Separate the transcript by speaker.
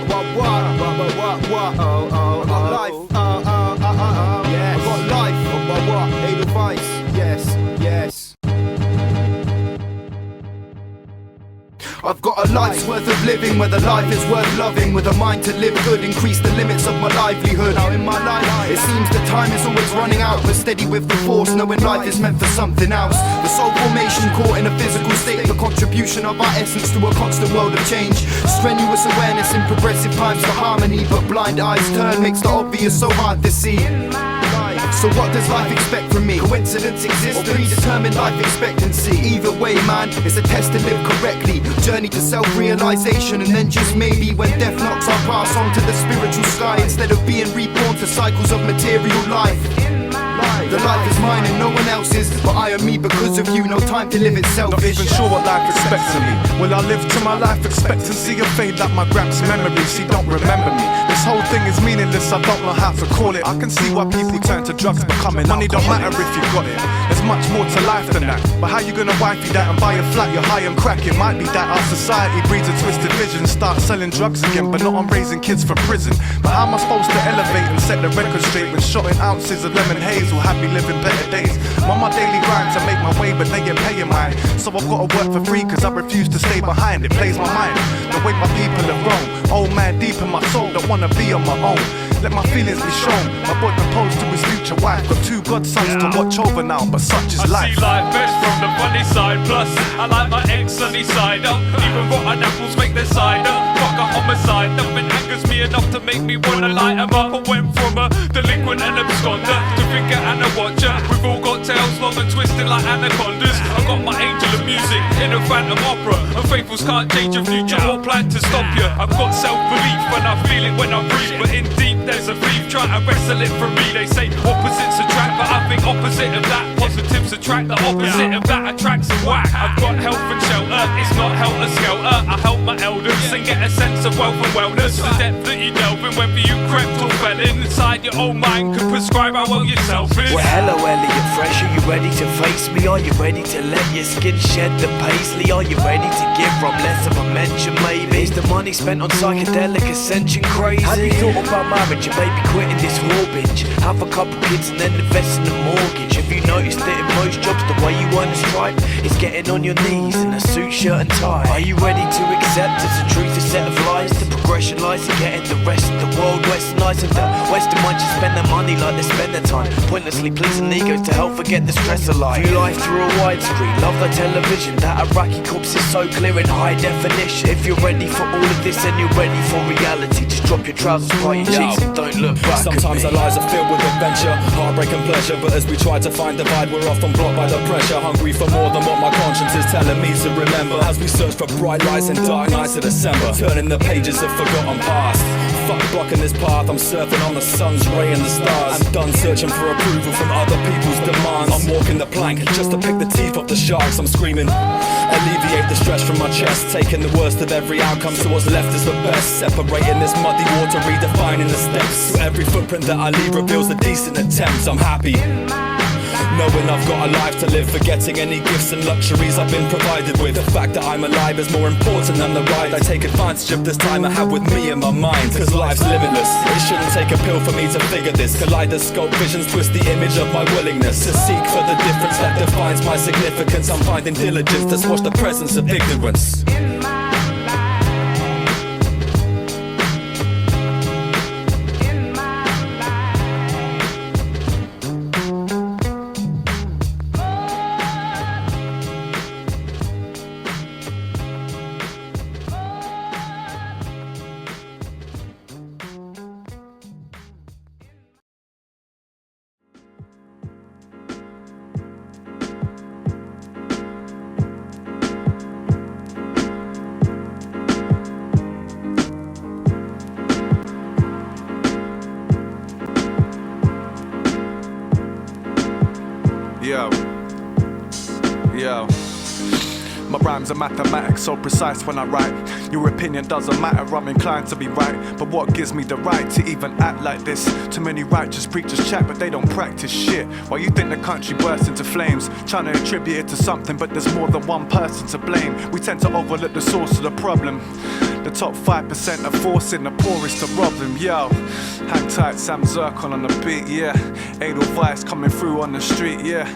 Speaker 1: I got life. Yes. I got life. Edelweiss. Yes. I've got a life's worth of living, where the life is worth loving, with a mind to live good, increase the limits of my livelihood. Now in my life, it seems the time is always running out, but steady with the force, knowing life is meant for something else. The soul formation caught in a physical state, the contribution of our essence to a constant world of change. Strenuous awareness in progressive times for harmony, but blind eyes turn makes the obvious so hard to see. So what does life expect from me? Coincidence, existence, or predetermined life expectancy? Either way, man, it's a test to live correctly. Journey to self-realization, and then just maybe when death knocks our pass onto the spiritual sky, instead of being reborn to cycles of material life. The life is mine and no one else's, but I am me because of you, no time to live it selfish.
Speaker 2: Not even sure what life expects of me. Will I live to my life expectancy or fade like my gramps' memories? He don't remember me. This whole thing is meaningless, I don't know how to call it. I can see why people turn to drugs becoming money don't matter if you got it. There's much more to life than that. But how you gonna wifey that and buy a flat? You're high and crack. It might be that our society breeds a twisted vision, start selling drugs again, but not on raising kids for prison. But how am I supposed to elevate and set the record straight when shotting ounces of lemon haze will have me living better days? I'm on my daily grind to make my way, but they ain't paying mine. So I've gotta work for free cause I refuse to stay behind. It plays my mind, the way my people are wrong. Old man deep in my soul, don't wanna be on my own. Let my feelings be shown. My boy proposed to his future wife, got 2 godsons to watch over now, but such is life.
Speaker 3: I see life best from the funny side. Plus, I like my ex sunny side up. Even rotten apples make their cider. Fuck a homicide, nothing angers me enough to make me wanna light 'em up. I went from a delinquent and absconder to thinker and a watcher. We've all got tails long and twisted like anacondas. I got my angel of music in a phantom opera, and faithfuls can't change your future or plan to stop you. I've got self-belief and I feel it when I breathe, but in deep there's a thief trying to wrestle it from me. They say opposites attract, but I think opposite of that. Positives attract, the opposite of that attracts a whack. I've got health and shelter, it's not helter-skelter. I help my elders and get a sense of wealth and wellness. The depth that you delve in, whether you crept or fell in, inside your own mind can prescribe how well yourself is.
Speaker 4: Well, hello Elliot, fresh, are you ready to face me? Are you ready to let your skin shed the paisley? Are you ready to give from less of a mention maybe? Is the money spent on psychedelic ascension crazy? Have you thought about marriage and maybe quitting this whore binge? Have a couple kids and then invest in a mortgage. Have you noticed that in most jobs the way you earn a stripe is getting on your knees in a suit, shirt and tie? Are you ready to accept as the truth a set of lies? The progression lies in getting the rest of the world westernized, and the western mind just spend their money like they spend their time pointlessly pleasing egos to help forget the stress of life. View life through a widescreen, love the television. That Iraqi corpse is so clear in high definition. If you're ready for all of this and you're ready for reality, just drop your trousers, part your cheeks and don't look back.
Speaker 5: Sometimes our lives are filled with adventure, heartbreak and pleasure, but as we try to find the vibe, we're often blocked by the pressure. Hungry for more than what my conscience is telling me to remember, as we search for bright lights and dark nights of December, turning the pages of forgotten past. Fuck blocking this path, I'm surfing on the sun's ray and the stars. I'm done searching for approval from other people's demands. I'm walking the plank just to pick the teeth off the sharks. I'm screaming, alleviate the stress from my chest, taking the worst of every outcome, so what's left is the best. Separating this muddy water, redefining the steps. So every footprint that I leave reveals a decent attempt. I'm happy knowing I've got a life to live, forgetting any gifts and luxuries I've been provided with. The fact that I'm alive is more important than the ride. I take advantage of this time I have with me in my mind, cause life's limitless. It shouldn't take a pill for me to figure this. Kaleidoscope visions twist the image of my willingness to seek for the difference that defines my significance. I'm finding diligence to squash the presence of ignorance.
Speaker 2: Yo. My rhymes are mathematics, so precise when I write. Your opinion doesn't matter, I'm inclined to be right. But what gives me the right to even act like this? Too many righteous preachers chat, but they don't practice shit. Why you think the country bursts into flames? Trying to attribute it to something, but there's more than one person to blame. We tend to overlook the source of the problem. The top 5% are forcing the poorest to rob them, yo. Hang tight, Sam Zircon on the beat, yeah. Edelweiss coming through on the street, yeah.